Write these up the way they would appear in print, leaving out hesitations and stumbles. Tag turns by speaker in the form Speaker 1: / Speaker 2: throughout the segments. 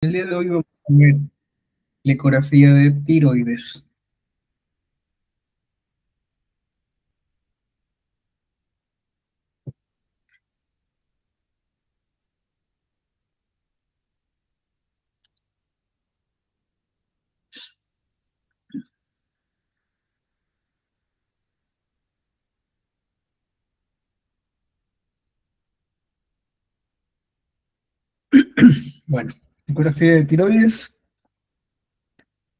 Speaker 1: El día de hoy vamos a ver la ecografía de tiroides. Bueno, la ecografía de tiroides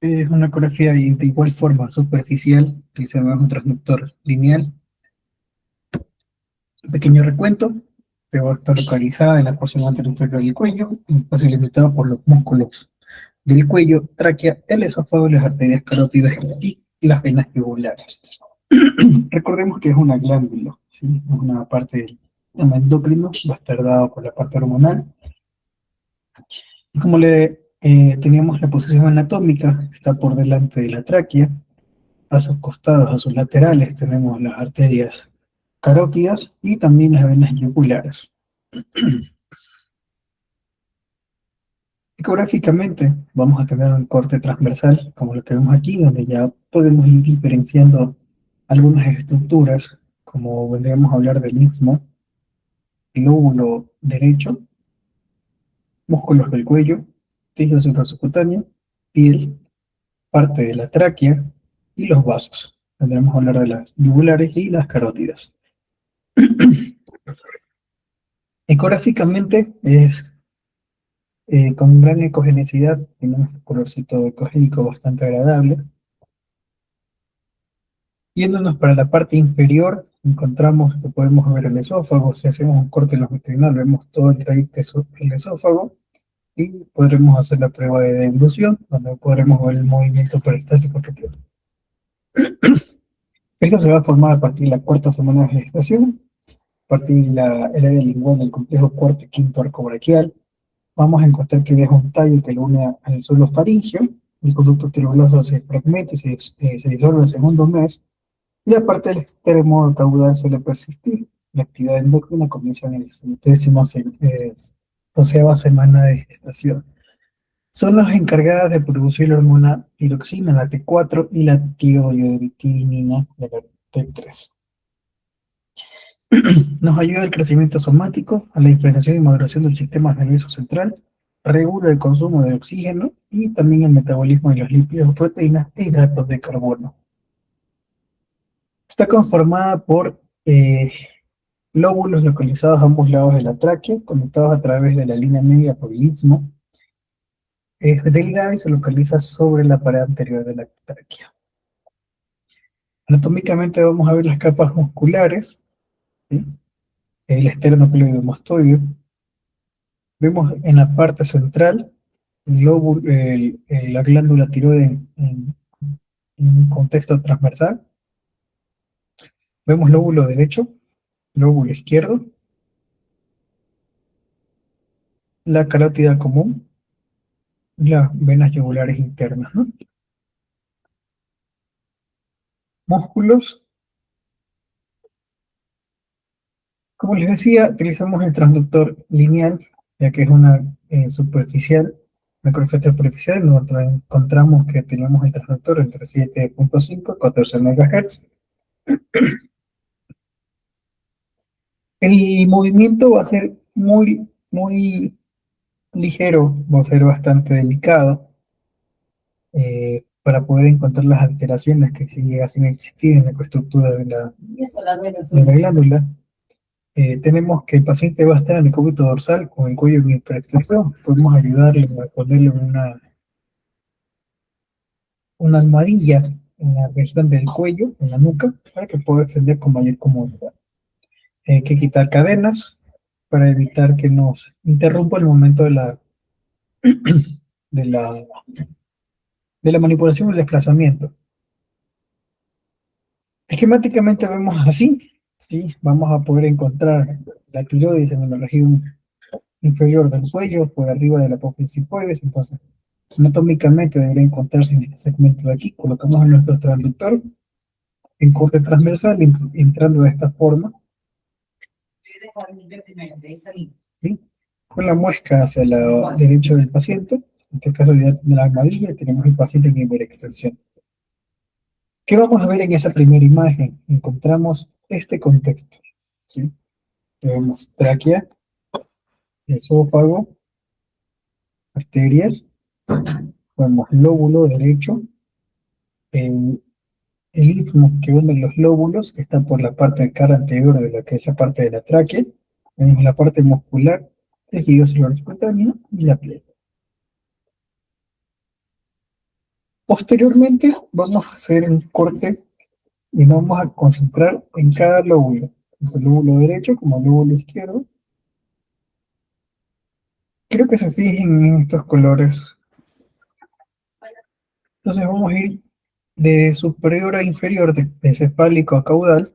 Speaker 1: es una ecografía de igual forma superficial, que se llama un transductor lineal. Un pequeño recuento, que va a estar localizada en la porción anterior inferior del cuello, un espacio limitado por los músculos del cuello, tráquea, el esófago, las arterias carótidas y las venas yugulares. Recordemos que es una glándula, ¿sí? Es una parte del sistema endocrino, va a estar dado por la parte hormonal. Y como teníamos la posición anatómica, está por delante de la tráquea, a sus costados, a sus laterales, tenemos las arterias carótidas y también las venas yugulares. Ecográficamente vamos a tener un corte transversal, como lo que vemos aquí, donde ya podemos ir diferenciando algunas estructuras, como vendríamos a hablar del istmo, el lóbulo derecho, músculos del cuello, tejido supracutáneo, piel, parte de la tráquea y los vasos. Tendremos que hablar de las yugulares y las carótidas. Ecográficamente es con gran ecogenicidad, tiene un colorcito ecogénico bastante agradable. Yéndonos para la parte inferior, encontramos que podemos ver el esófago. Si hacemos un corte longitudinal, vemos todo el trayecto del esófago y podremos hacer la prueba de deglución, donde podremos ver el movimiento peristático que tiene. Esto se va a formar a partir de la cuarta semana de gestación, a partir del área lingual del complejo cuarto y quinto arco braquial. Vamos a encontrar que deja un tallo que lo une al suelo faríngeo, el conducto tiroidoso se fragmenta y se disuelve el segundo mes, y la parte del extremo caudal suele persistir. La actividad endocrina comienza en el 12ª semana de gestación. Son las encargadas de producir la hormona tiroxina, la T4, y la tiroidotironina, de la T3. Nos ayuda al crecimiento somático, a la diferenciación y maduración del sistema nervioso central, regula el consumo de oxígeno y también el metabolismo de los lípidos, proteínas e hidratos de carbono. Está conformada por lóbulos localizados a ambos lados de la tráquea, conectados a través de la línea media por el istmo. Es delgada y se localiza sobre la pared anterior de la tráquea. Anatómicamente vamos a ver las capas musculares, ¿sí? El esternocleidomastoideo. Vemos en la parte central la glándula tiroidea en un contexto transversal. Vemos lóbulo derecho, lóbulo izquierdo, la carótida común, las venas yugulares internas, ¿no? Músculos. Como les decía, utilizamos el transductor lineal, ya que es una superficial, una ecografía superficial, donde encontramos que tenemos el transductor entre 7.5 y 14 MHz. El movimiento va a ser muy ligero, va a ser bastante delicado, para poder encontrar las alteraciones que si llegasen a existir en la estructura de la glándula. Tenemos que el paciente va a estar en decúbito dorsal con el cuello en hiperextensión. Podemos ayudarle a ponerle una almohadilla en la región del cuello, en la nuca, para que pueda extender con mayor comodidad. Hay que quitar cadenas para evitar que nos interrumpa el momento de la, de la manipulación y el desplazamiento. Esquemáticamente vemos así, ¿sí? Vamos a poder encontrar la tiroides en la región inferior del cuello, por arriba de la apófisis hipoides. Entonces, anatómicamente debería encontrarse en este segmento de aquí. Colocamos nuestro transductor en corte transversal, entrando de esta forma, ¿sí? Con la muesca hacia el lado derecho del paciente, En este caso ya tiene la armadilla y tenemos el paciente en hiperextensión. ¿Qué vamos a ver en esa primera imagen? Encontramos este contexto, ¿sí? Vemos tráquea, esófago, arterias, vemos lóbulo derecho, el, el istmo que une los lóbulos, que está por la parte de cara anterior de la que es la parte de la tráquea, vemos la parte muscular, tejido celular espontáneo y la piel. Posteriormente vamos a hacer un corte y nos vamos a concentrar en cada lóbulo, tanto el lóbulo derecho como el lóbulo izquierdo. Quiero que se fijen en estos colores. Entonces vamos a ir de superior a inferior, de cefálico a caudal,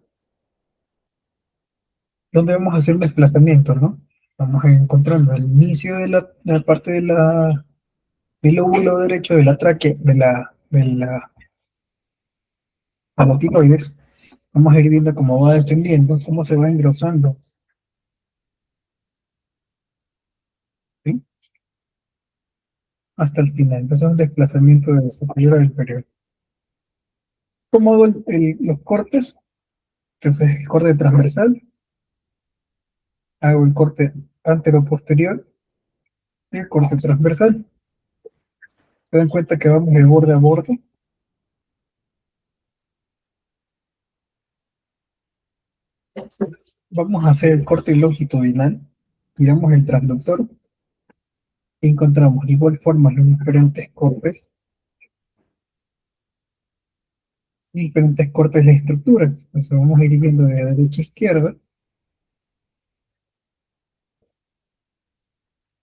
Speaker 1: donde vamos a hacer un desplazamiento, ¿no? Vamos a ir encontrando el inicio de la parte del lóbulo derecho de la tráquea, de la tiroides. Vamos a ir viendo cómo va descendiendo, cómo se va engrosando, ¿sí? Hasta el final. Entonces es un desplazamiento de superior a inferior. ¿Cómo hago los cortes? Entonces el corte transversal, hago el corte antero-posterior y el corte transversal. Se dan cuenta que vamos de borde a borde. Vamos a hacer el corte longitudinal, tiramos el transductor y encontramos de igual forma los diferentes cortes de la estructura. Entonces vamos a ir viendo de derecha a izquierda,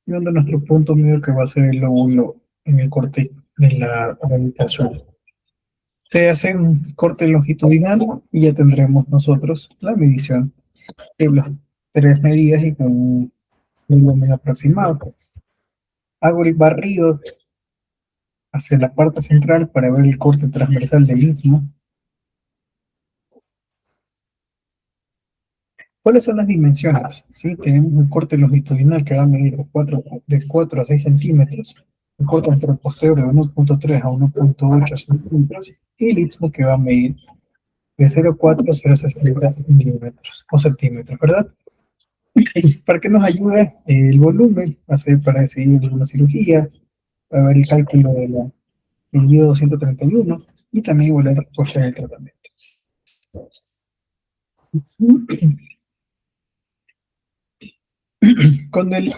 Speaker 1: viendo nuestro punto medio que va a ser el lóbulo en el corte de la rehabilitación. Se hace un corte longitudinal y ya tendremos nosotros la medición de las tres medidas y con un volumen aproximado. Hago el barrido hacia la parte central para ver el corte transversal del istmo. ¿Cuáles son las dimensiones? ¿Sí? Tenemos un corte longitudinal que va a medir de 4 a 6 centímetros, un corte anteroposterior de 1,3 a 1,8 centímetros y el istmo que va a medir de 0,4 a 0,60 milímetros o centímetros, ¿verdad? ¿Para qué nos ayuda el volumen? Va a ser para decidir una cirugía, para ver el cálculo del IO 231 y también igual la respuesta del tratamiento. Cuando el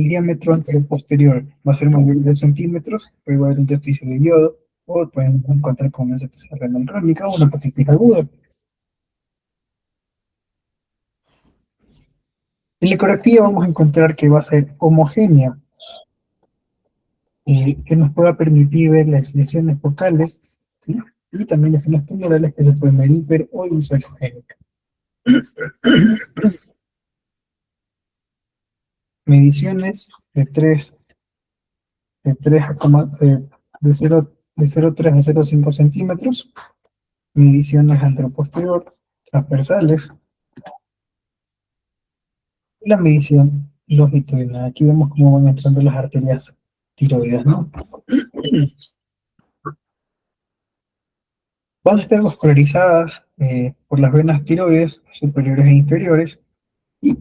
Speaker 1: diámetro anterior-posterior va a ser mayor de 2 centímetros, puede haber un déficit de yodo, o pueden encontrar con una insuficiencia renal crónica o una hepatitis aguda. En la ecografía vamos a encontrar que va a ser homogénea, que nos pueda permitir ver las lesiones focales, ¿sí? Y también lesiones tumorales que se pueden ver hiper o isoecogénicas. Mediciones de 3 a, de 0, de 0,3 a 0,5 centímetros, mediciones anteroposterior, transversales, y la medición longitudinal. Aquí vemos cómo van entrando las arterias tiroides, ¿no? Van a estar vascularizadas por las venas tiroides superiores e inferiores y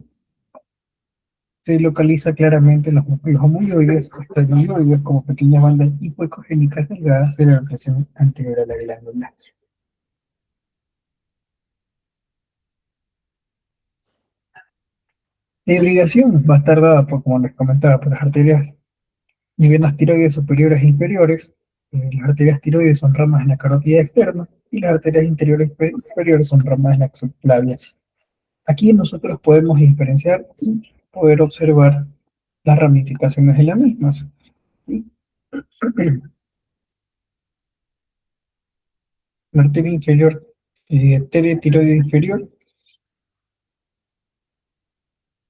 Speaker 1: se localiza claramente los músculos homoioides o esternioides como pequeñas bandas hipoecogénicas delgadas de la región anterior a la glándula. La irrigación va a estar dada, por, como les comentaba, por las arterias y venas tiroides superiores e inferiores. Las arterias tiroides son ramas en la carótida externa y las arterias interiores superiores son ramas en la subclavia. Aquí nosotros podemos diferenciar y poder observar las ramificaciones de las mismas. ¿Sí? La arteria inferior, arteria tiroide inferior,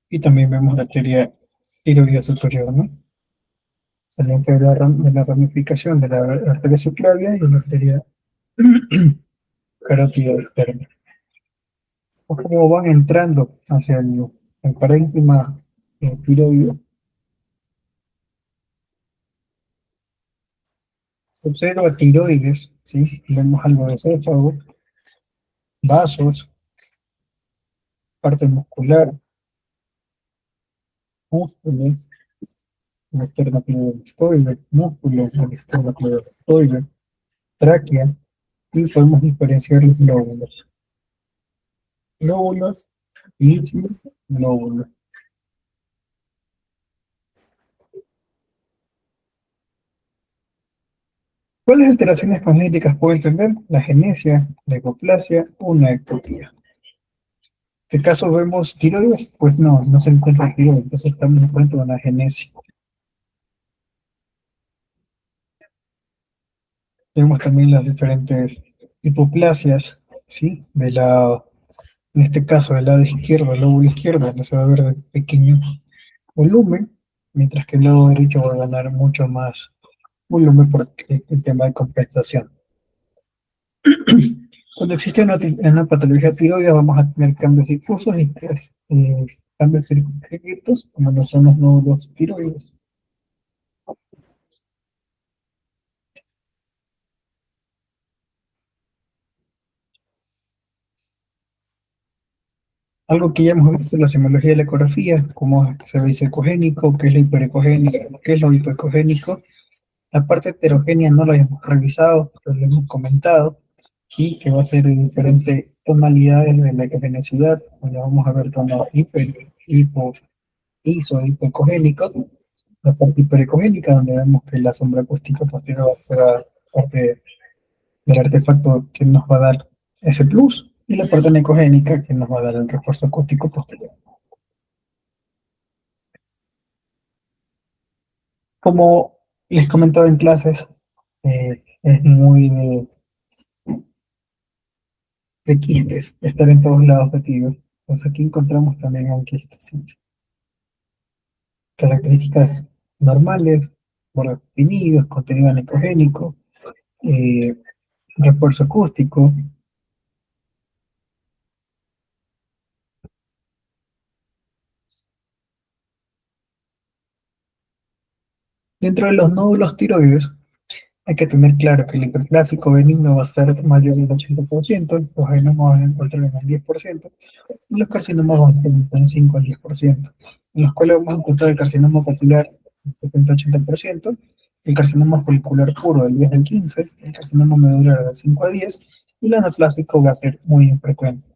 Speaker 1: y también vemos la arteria tiroide superior, ¿no? Salen de de la ramificación de la arteria subclavia y la arteria carótida externa. O cómo van entrando hacia el parénquima tiroideo. Se observa tiroides, ¿sí? Vemos algo de céfalo, vasos, parte muscular, músculo, el esternocleidomastoide, músculo, el esternocleidomastoide, tráquea, y podemos diferenciar los lóbulos. Lóbulos, istmo, lóbulo. ¿Cuáles alteraciones cosméticas pueden tener? La genesia, la hipoplasia o una ectopía. ¿Qué caso vemos tiroides? Pues no, no se encuentra tiroides, entonces estamos en cuenta de una genesia. Vemos también las diferentes hipoplasias, ¿sí? En este caso, del lado izquierdo, el lóbulo izquierdo, donde se va a ver de pequeño volumen, mientras que el lado derecho va a ganar mucho más volumen por el tema de compensación. Cuando existe una patología tiroidea, vamos a tener cambios difusos y cambios circunscritos, como no son los nódulos tiroides. Algo que ya hemos visto en la semiología de la ecografía, cómo se ve ecogénico, qué es lo hiperecogénico, qué es lo hipoecogénico. La parte heterogénea no lo hemos revisado, pero lo hemos comentado, y que va a ser de diferentes tonalidades de la ecogenicidad, donde vamos a ver tono hipo, iso, hipoecogénico, la parte hiperecogénica, donde vemos que la sombra acústica posterior será parte del artefacto que nos va a dar ese plus, y la parte necogénica que nos va a dar el refuerzo acústico posterior. Como les comentaba en clases, es muy de quistes, estar en todos lados metidos. Pues aquí encontramos también un quiste, ¿sí? Características normales, bordes definidos, contenido anecogénico, eh, refuerzo acústico. Dentro de los nódulos tiroides, hay que tener claro que el hiperplásico benigno va a ser mayor del 80%, los adenomas van a encontrar en el 10%, y los carcinomas van a estar entre un 5 al 10%, en los cuales vamos a encontrar el carcinoma papilar del 70-80%, el carcinoma folicular puro del 10 al 15%, el carcinoma medular del 5 a 10%, y el anaplásico va a ser muy infrecuente.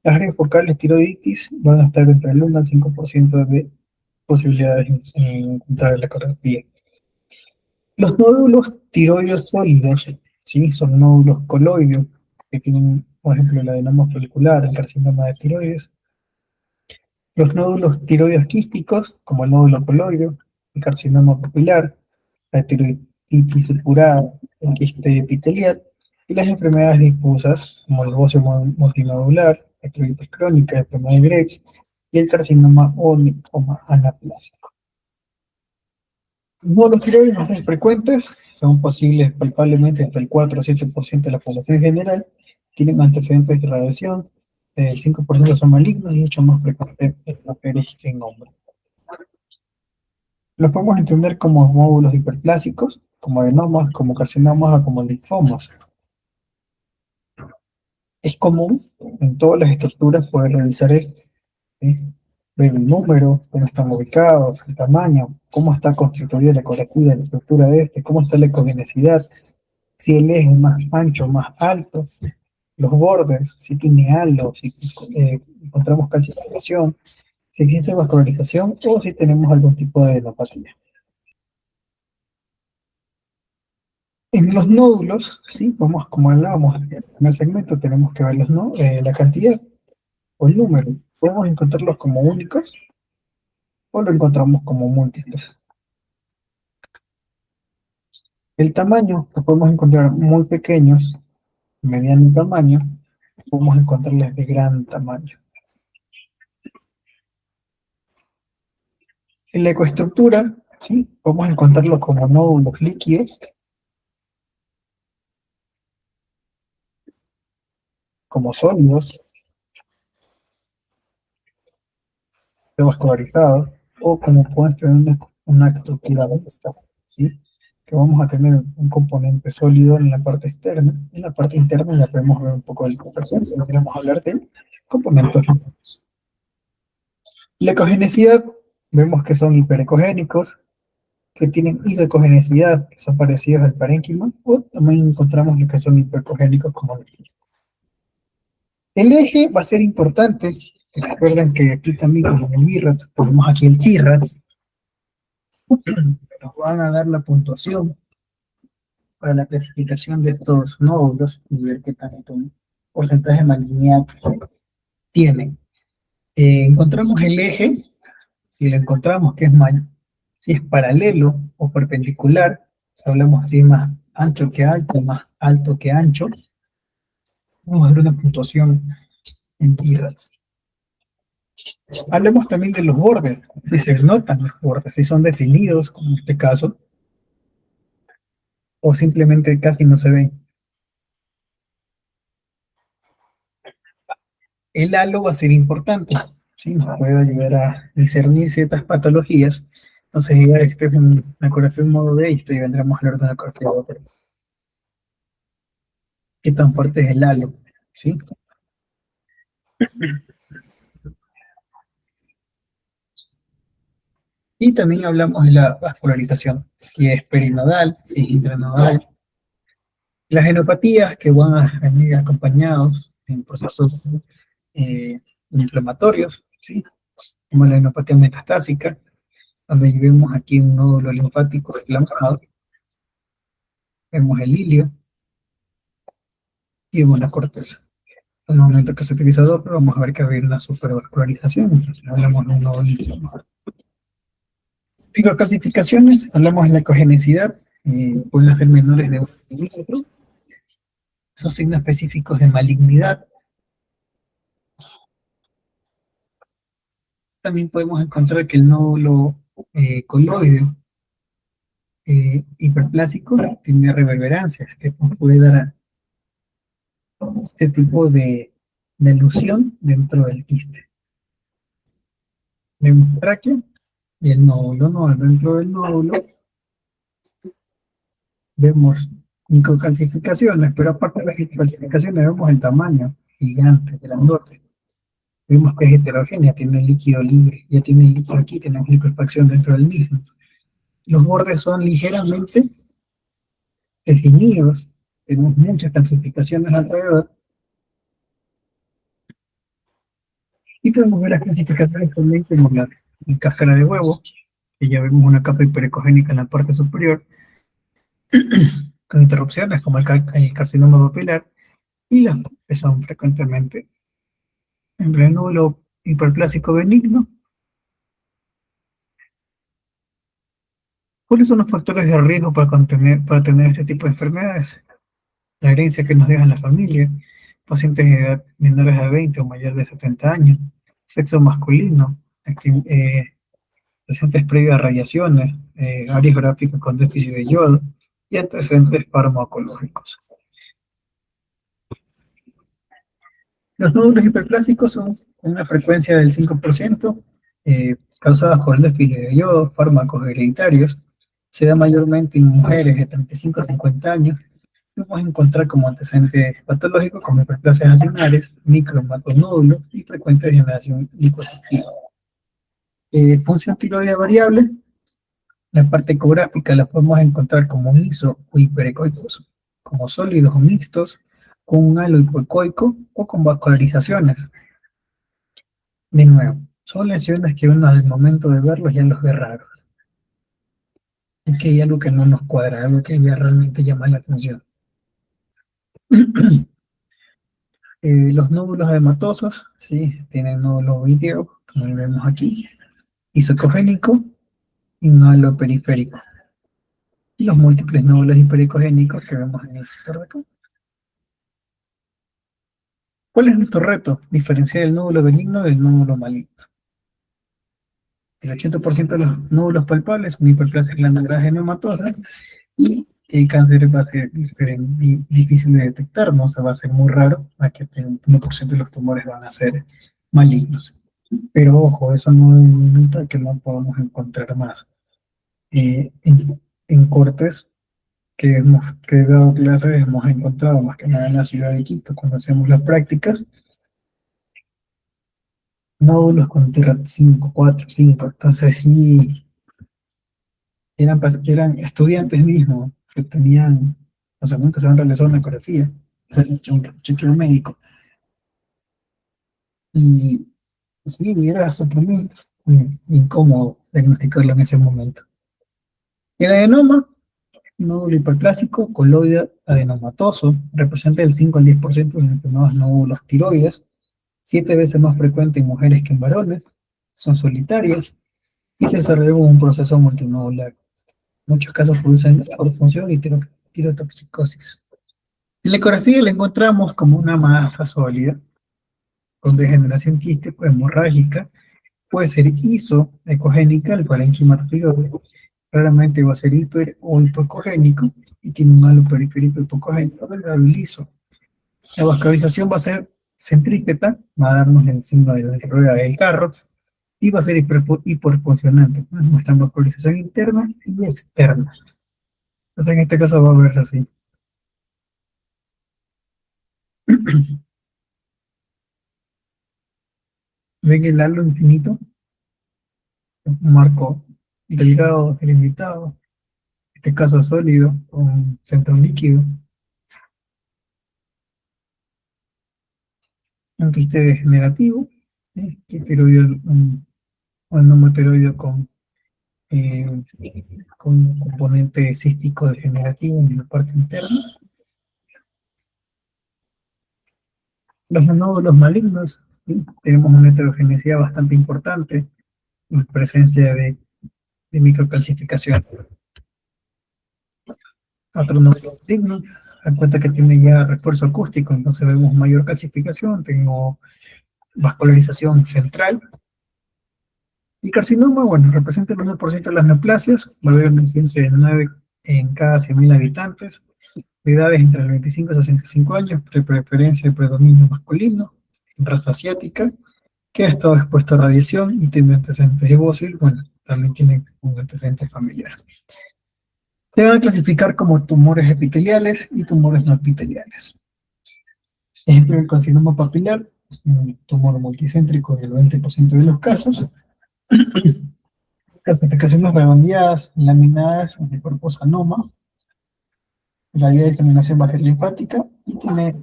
Speaker 1: Las áreas focales tiroiditis van a estar entre el 1 al 5% de posibilidades en encontrar la ecografía. Los nódulos tiroides sólidos, ¿sí? Son nódulos coloides que tienen, por ejemplo, el adenoma folicular, el carcinoma de tiroides. Los nódulos tiroides quísticos, como el nódulo coloide, el carcinoma pupilar, la tiroiditis supurada, el quiste epitelial, y las enfermedades difusas, como el bocio multinodular, la tiroiditis crónica, el tema de Graves, y el carcinoma o linfoma anaplásico. No, los tiroides más frecuentes son posibles palpablemente hasta el 4 o 7% de la población general, tienen antecedentes de radiación, el 5% son malignos y mucho más frecuentes en mujeres que en hombres. Los podemos entender como módulos hiperplásicos, como adenomas, como carcinomas o como linfomas. Es común en todas las estructuras poder realizar esto, ¿sí? Ver el número, cómo están ubicados, el tamaño, cómo está constituida la ecografía, la estructura de este, cómo está la ecogenicidad, si el eje es más ancho, más alto, los bordes, si tiene halo, si encontramos calcificación, si existe vascularización o si tenemos algún tipo de adenopatía. En los nódulos, sí, vamos, como hablábamos en el primer segmento, tenemos que ver la cantidad o el número. Podemos encontrarlos como únicos o lo encontramos como múltiples. El tamaño, lo podemos encontrar muy pequeños, mediano tamaño, podemos encontrarles de gran tamaño. En la ecoestructura, ¿sí? Podemos encontrarlo como nódulos líquidos, como sólidos, vascularizados, o como pueden tener una estructura de esta, ¿sí? que vamos a tener un componente sólido en la parte externa. En la parte interna ya podemos ver un poco de dispersión, si no queremos hablar de componentes líquidos. La ecogenicidad, vemos que son hiperecogénicos, que tienen isocogenicidad, que son parecidos al parénquima, o también encontramos los que son hipercogénicos como el eje. El eje va a ser importante. Recuerden que aquí también, como en el BIRATS, tenemos aquí el TIRATS, nos van a dar la puntuación para la clasificación de estos nódulos y ver qué tanto porcentaje de malignidad tienen. Encontramos el eje, si lo encontramos que es mal, si es paralelo o perpendicular, si hablamos así más ancho que alto, más alto que ancho, vamos a ver una puntuación en TIRATS. Hablemos también de los bordes, si se notan los bordes, si son definidos, como en este caso, o simplemente casi no se ven. El halo va a ser importante, ¿sí? Nos puede ayudar a discernir ciertas patologías. Entonces, ya este es una ecografía en modo de esto y vendremos a hablar de una ecografía de otro. ¿Qué tan fuerte es el halo? ¿Sí? Y también hablamos de la vascularización, si es perinodal, si es intranodal. Las genopatías que van a venir acompañados en procesos inflamatorios, ¿sí? Como la genopatía metastásica, donde vemos aquí un nódulo linfático inflamado, vemos el hilio y vemos la corteza. En el momento que se utiliza Doppler, vamos a ver que va a haber una supervascularización, entonces hablamos de un nódulo inflamado. Microcalcificaciones, hablamos de la ecogenicidad, pueden ser menores de 1 milímetro, son signos específicos de malignidad. También podemos encontrar que el nódulo coloideo hiperplásico tiene reverberancias, que puede dar a este tipo de ilusión dentro del quiste. Vemos tráquea y el nódulo, no, dentro del nódulo vemos microcalcificaciones, pero aparte de las calcificaciones vemos el tamaño gigante, grandote. Vemos que es heterogénea, tiene líquido libre, ya tiene el líquido aquí, tenemos liquefacción dentro del mismo. Los bordes son ligeramente definidos, tenemos muchas calcificaciones alrededor, y podemos ver las clasificaciones también como la cáscara de huevo, que ya vemos una capa hiperecogénica en la parte superior, con interrupciones como el carcinoma papilar, y las que son frecuentemente en el nódulo hiperplásico benigno. ¿Cuáles son los factores de riesgo para tener este tipo de enfermedades? La herencia que nos deja en la familia, pacientes de edad menores a 20 o mayor de 70 años, sexo masculino, antecedentes previos a radiaciones, áreas geográficas con déficit de yodo y antecedentes farmacológicos. Los nódulos hiperplásicos son una frecuencia del 5%, causadas por el déficit de yodo, fármacos hereditarios. Se da mayormente en mujeres de 35 a 50 años. Vamos a encontrar como antecedentes patológicos como hiperplasias axilares, micro-macronódulos y frecuente degeneración liposuctiva. Función tiroidea variable. La parte ecográfica la podemos encontrar como iso o hiperecoicos, como sólidos o mixtos, con un halo hipoecoico o con vascularizaciones. De nuevo, son lesiones que uno al momento de verlos ya los ve raros. Es que hay algo que no nos cuadra, algo que ya realmente llama la atención. Los nódulos hematosos, ¿sí? Tienen nódulo vítreo, como vemos aquí, isocogénico y un halo periférico. Y los múltiples nódulos hipericogénicos que vemos en el sector de acá. ¿Cuál es nuestro reto? Diferenciar el nódulo benigno del nódulo maligno. El 80% de los nódulos palpables son hiperplasias glandulares hematosas y el cáncer va a ser difícil de detectar, ¿no? O sea, va a ser muy raro, a que el 1% de los tumores van a ser malignos. Pero ojo, eso no limita que no podamos encontrar más. En cortes que he dado clases, hemos encontrado más que nada en la ciudad de Quito, cuando hacemos las prácticas, nódulos con tierra 5 4 5. Entonces sí, eran estudiantes mismos que tenían, o sea, nunca se han realizado una ecografía, se han hecho un chequeo médico. Y sí, era sorprendente, incómodo diagnosticarlo en ese momento. El adenoma, nódulo hiperplásico, coloide adenomatoso, representa el 5 al 10% de los enfermedades nódulos tiroides, 7 veces más frecuente en mujeres que en varones, son solitarias y se desarrollan como un proceso multinodular. En muchos casos producen función y tirotoxicosis. En la ecografía la encontramos como una masa sólida con degeneración quística hemorrágica. Puede ser iso-ecogénica, el parénquima tiroideo. Raramente va a ser hiper o hipocogénico y tiene un halo periférico hipocogénico delgado y liso. La vascularización va a ser centrípeta, va a darnos el signo de la rueda del carro y va a ser hiperfuncionante. Muestra vascularización interna y externa. Entonces en este caso va a verse así. Ven el halo infinito, un marco delgado, delimitado, en este caso sólido, con centro líquido. Un quiste degenerativo, quiteroide, un endometeroide eh, con un componente cístico degenerativo en la parte interna. Los nódulos malignos, ¿sí? Tenemos una heterogeneidad bastante importante en presencia de microcalcificación. Otro nódulo maligno, dan cuenta que tiene ya refuerzo acústico, entonces vemos mayor calcificación, tengo vascularización central. El carcinoma, bueno, representa el 1% de las neoplasias, va a haber una incidencia de 9 en cada 100.000 habitantes, de edades entre los 25 y 65 años, preferencia de predominio masculino, raza asiática, que ha estado expuesto a radiación y tiene antecedentes de bósil, bueno, también tiene un antecedente familiar. Se van a clasificar como tumores epiteliales y tumores no epiteliales. Ejemplo del carcinoma papilar, un tumor multicéntrico en el 20% de los casos, calcificaciones redondeadas, laminadas, anticuerpos anoma, la vía de diseminación va a ser linfática y tiene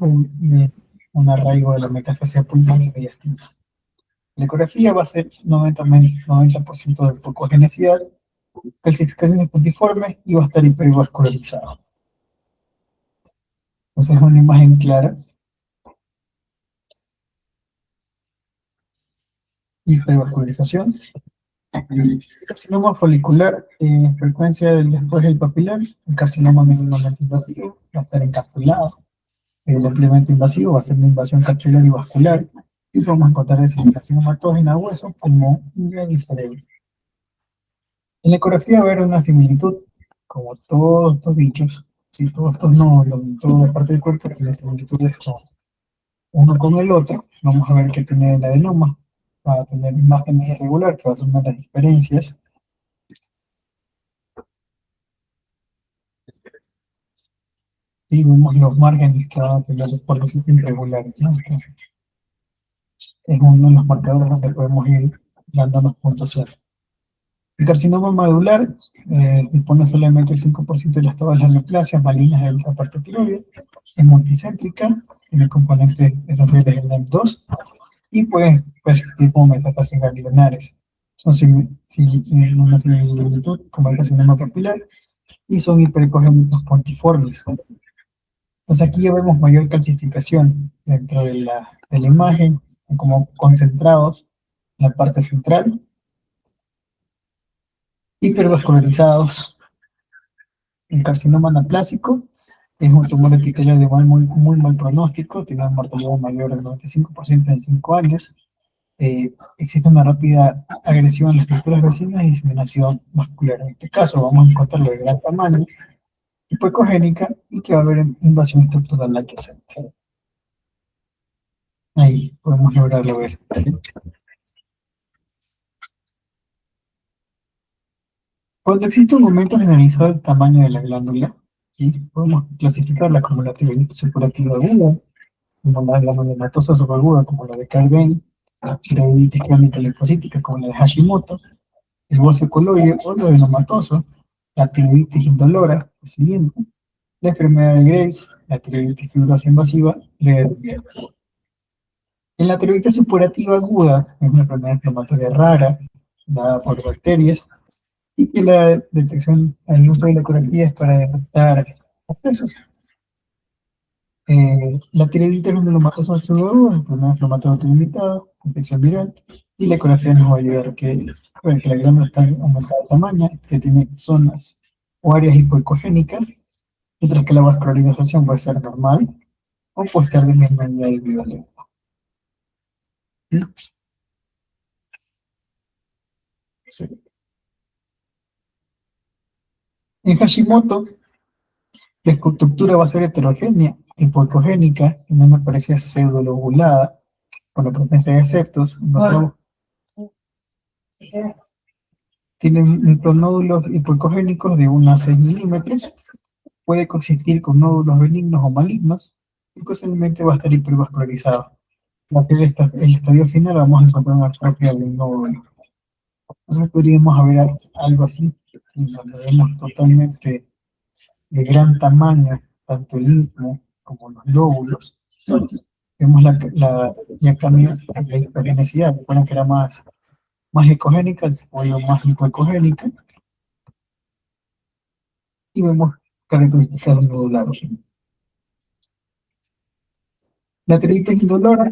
Speaker 1: un arraigo de la metastasia pulmonar y mediastina. La ecografía va a ser 90% de pocogenicidad, calcificaciones puntiformes y va a estar hipervascularizado. Entonces es una imagen clara. Hipervascularización. El carcinoma folicular, frecuencia del después del papilar, el carcinoma mínimamente invasivo, va a estar encapsulado. El ampliamente invasivo va a ser una invasión capsular y vascular, y podemos encontrar diseminación hematógena a hueso, pulmón, hígado y cerebro. En la ecografía va a haber una similitud, como todos estos bichos, y todos estos nódulos, en toda la parte del cuerpo tiene similitudes uno con el otro. Vamos a ver que tiene el adenoma, va a tener imágenes irregular, que va a ser una de las diferencias. Y vemos los márgenes que van a tener los bordes irregulares, ¿no? Entonces, es uno de los marcadores donde podemos ir dándonos puntuación. El carcinoma medular dispone solamente del 5% de todas las neoplasias malignas de esa parte tiroides, es multicéntrica, tiene componentes esenciales del NEM2 y puede existir como metástasis ganglionares. Son una similitud como el carcinoma papilar y son hiperecogénicos pontiformes. Entonces aquí ya vemos mayor calcificación dentro de la imagen, como concentrados en la parte central, hipervascularizados. El carcinoma anaplásico es un tumor epitelial de muy mal pronóstico, tiene una mortalidad mayor del 95% en 5 años. Existe una rápida agresión en las estructuras vecinas y diseminación vascular. En este caso vamos a encontrarlo de gran tamaño, hipoecogénica y que va a haber invasión estructural adyacente. Ahí podemos lograrlo ver, ¿sí? Cuando existe un aumento generalizado del tamaño de la glándula, ¿sí? Podemos clasificarla como la tiroiditis supurativa aguda, como la granulomatosa subaguda, como la de Carven, la tiroiditis crónica linfocítica, como la de Hashimoto, el bócio coloide o lo adenomatoso, la tiroiditis indolora, el siguiente, la enfermedad de Graves, la tiroiditis fibrosa invasiva, la de en la tiroiditis supurativa aguda es una enfermedad inflamatoria rara, dada por bacterias, y que la detección, el uso de la ecografía es para detectar abscesos. La tiroiditis granulomatosa aguda es una inflamatoria autolimitada, infección viral, y la ecografía nos va a ayudar a ver que la glándula está aumentada de tamaño, que tiene zonas o áreas hipoecogénicas, mientras que la vascularización puede ser normal o puede estar disminuida debido al eco. Sí. En Hashimoto, la estructura va a ser heterogénea, hipoecogénica, y no me parece pseudolobulada, por la presencia de septos. Tiene micronódulos hipoecogénicos de 1 a 6 milímetros, puede coexistir con nódulos benignos o malignos, y posiblemente va a estar hipervascularizado. Va a ser el estadio final, vamos a encontrar una atrofia del nódulo. Entonces podríamos haber algo así, donde vemos totalmente de gran tamaño, tanto el istmo como los lóbulos. Vemos ya cambia la hipogenicidad, recuerden que era más ecogénica, se volvió más hipoecogénica, y vemos características nodulares. La tiroides indolora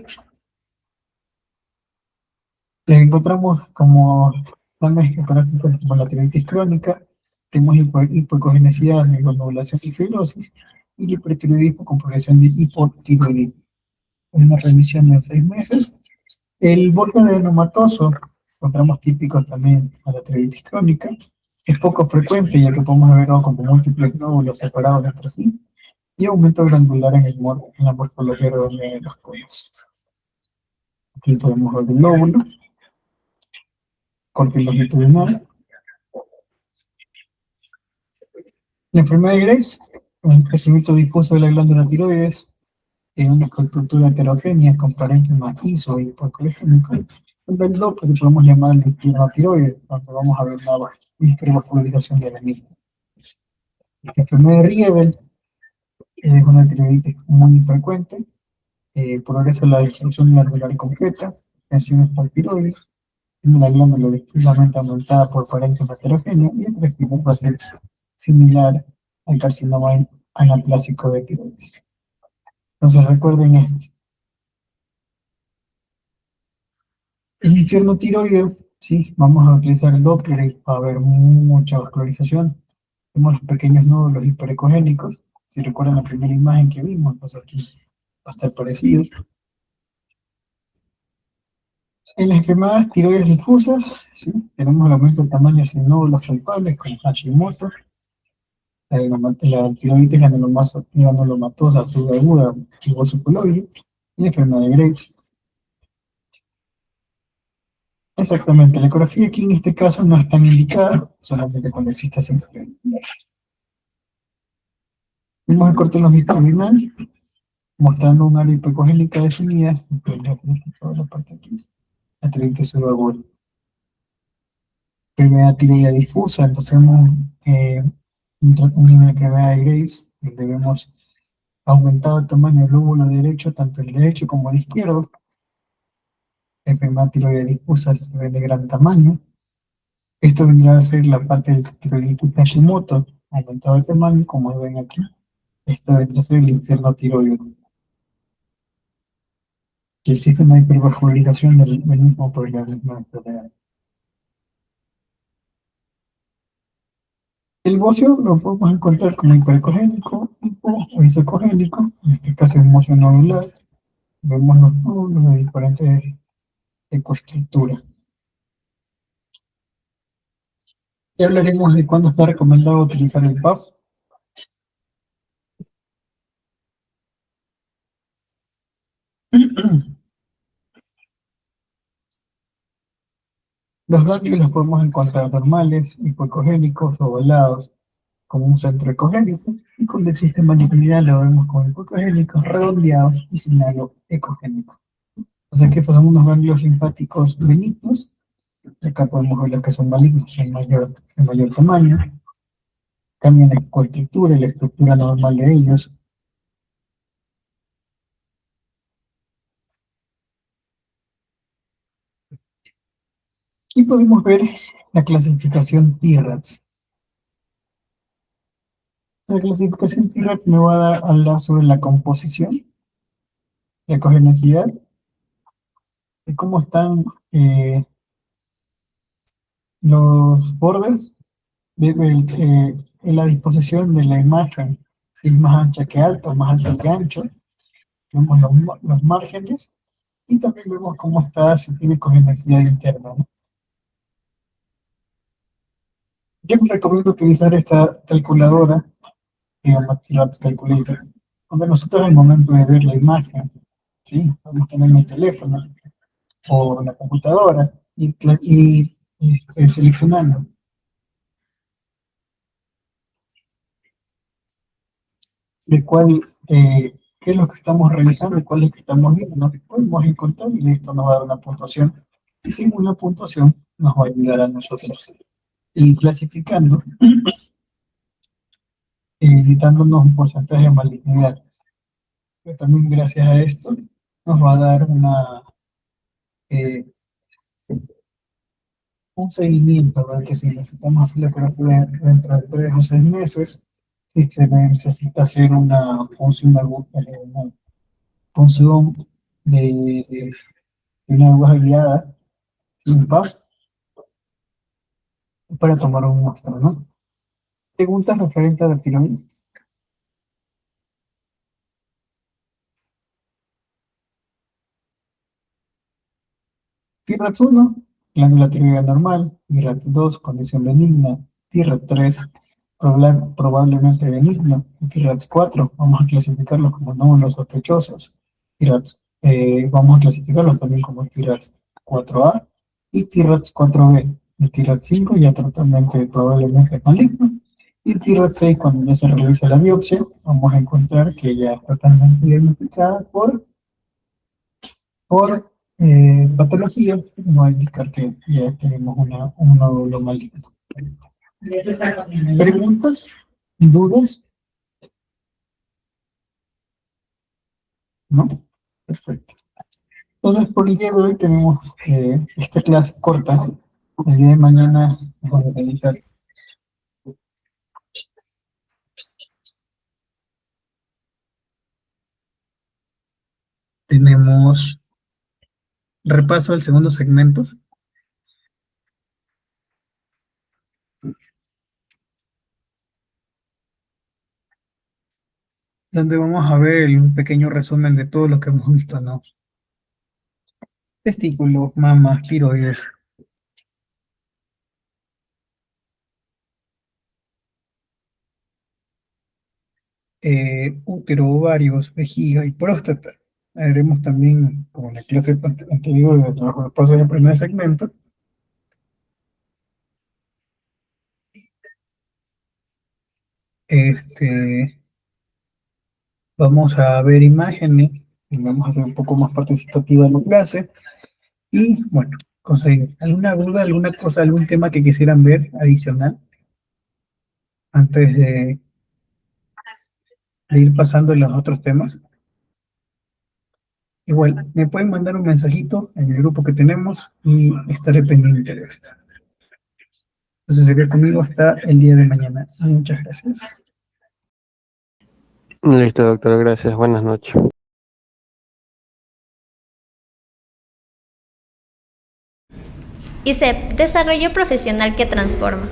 Speaker 1: la encontramos como también características como la tiroides crónica, tenemos hipoecogenicidad, negonodulación y fibrosis, y el hipertiroidismo con progresión de hipotiroidismo. Una remisión de 6 meses. El bosque adenomatoso, encontramos típicos también a la tiroides crónica, es poco frecuente ya que podemos verlo como múltiples nódulos separados entre sí y aumento glandular en la morfología redondeada de los conos. Aquí podemos ver el lóbulo, corte longitudinal. La enfermedad de Graves, un crecimiento difuso de la glándula tiroides, en una estructura heterogénea con parénquima iso y hipocolegénico. El Doppler podemos llamar el infierno tiroides, donde vamos a ver la hipervascularización de la misma. La enfermedad de Riedel es una tiroiditis muy frecuente, progresa la distribución glandular completa, tensión tiroides, tiene la glándula difusamente aumentada por parénquima heterogénea y el perfil va a ser similar al carcinoma anaplásico de tiroides. Entonces recuerden esto. El infierno tiroideo, sí, vamos a utilizar el Doppler y va a haber mucha vascularización. Vemos los pequeños nódulos hiperecogénicos. Si recuerdan la primera imagen que vimos, pues aquí va a estar parecido. En las enfermedades tiroides difusas, ¿sí? Tenemos el aumento del tamaño sin nódulos palpables, como Hashimoto, la tiroides granulomatosa subaguda y vosiculoide, y la enfermedad de Graves. Exactamente, la ecografía aquí en este caso no es tan indicada, solamente cuando existe siempre. Vemos el corte longitudinal, mostrando un área hipocogénica definida, toda la parte aquí, la tiroides subaguda. Enfermedad tiroidea difusa, entonces vemos una enfermedad de Graves, donde vemos aumentado el tamaño del lóbulo derecho, tanto el derecho como el izquierdo. La enfermedad tiroidea difusa se ve de gran tamaño. Esto vendrá a ser la parte del tiroiditis Hashimoto, aumentado el tamaño, como lo ven aquí. Esto vendrá a ser el infierno tiroideo. Que existe una hipervascularización del mismo por la misma enfermedad. El bocio lo podemos encontrar como hiperecogénico o isocogénico, en este caso es mocio nodular. Vemos los nódulos de diferentes ecoestructuras. Ya hablaremos de cuándo está recomendado utilizar el PAF. Los ganglios los podemos encontrar normales, hipocogénicos, ovalados, como un centro ecogénico, y cuando existe malignidad lo vemos como hipocogénicos, redondeados y sin halo ecogénico. O sea que estos son unos ganglios linfáticos benignos. Acá podemos ver los que son malignos en mayor tamaño. Cambian la ecoestructura y la estructura normal de ellos. Y podemos ver la clasificación TIRADS. La clasificación TIRADS me va a dar a hablar sobre la composición, la ecogenicidad, de cómo están los bordes en la disposición de la imagen, si es más ancha que alta, más alta que ancho. Vemos los márgenes y también vemos cómo está, si tiene ecogenicidad interna, ¿no? Yo les recomiendo utilizar esta calculadora, digamos, TIRADS Calculator, donde nosotros al momento de ver la imagen, ¿sí? Vamos a tener en el teléfono o en la computadora y seleccionando de qué es lo que estamos realizando y cuál es lo que estamos viendo, ¿no? Podemos encontrar y esto nos va a dar una puntuación. Y según la puntuación nos va a ayudar a nosotros ir clasificando, y dándonos un porcentaje de malignidad. Pero también gracias a esto nos va a dar eh, un seguimiento, ¿verdad? Que si necesitamos hacer la terapia dentro de 3 o 6 meses, si se necesita hacer una función de una aguja guiada sin par para tomar un muestra, ¿no? Preguntas referentes a la pirámide. TIRADS 1, glándula tiroidea normal. TIRADS 2, condición benigna. TIRADS 3, probablemente benigno. Y TIRADS 4, vamos a clasificarlos como nódulos sospechosos. Vamos a clasificarlos también como TIRADS 4A y TIRADS 4B. El TIRADS 5 ya totalmente probablemente maligno. Y el TIRADS 6, cuando ya se realiza la biopsia, vamos a encontrar que ya está totalmente diagnosticada por patología, nos va a indicar que ya tenemos un nódulo maligno. ¿Preguntas? ¿Dudas? ¿No? Perfecto. Entonces, por el día de hoy tenemos esta clase corta. El día de mañana vamos a organizar. Tenemos repaso del segundo segmento, donde vamos a ver un pequeño resumen de todo lo que hemos visto, ¿no? Testículos, mamas, tiroides. Útero, ovarios, vejiga y próstata. Haremos también, como en la clase anterior de trabajo de paso del primer segmento, este, vamos a ver imágenes y vamos a hacer un poco más participativa en la clase. Y bueno, conseguir alguna duda, alguna cosa, algún tema que quisieran ver adicional antes de ir pasando en los otros temas. Igual, me pueden mandar un mensajito en el grupo que tenemos y estaré pendiente de esto. Entonces sería conmigo hasta el día de mañana. Muchas gracias.
Speaker 2: Listo, doctor, gracias. Buenas noches.
Speaker 3: ISEP, desarrollo profesional que transforma.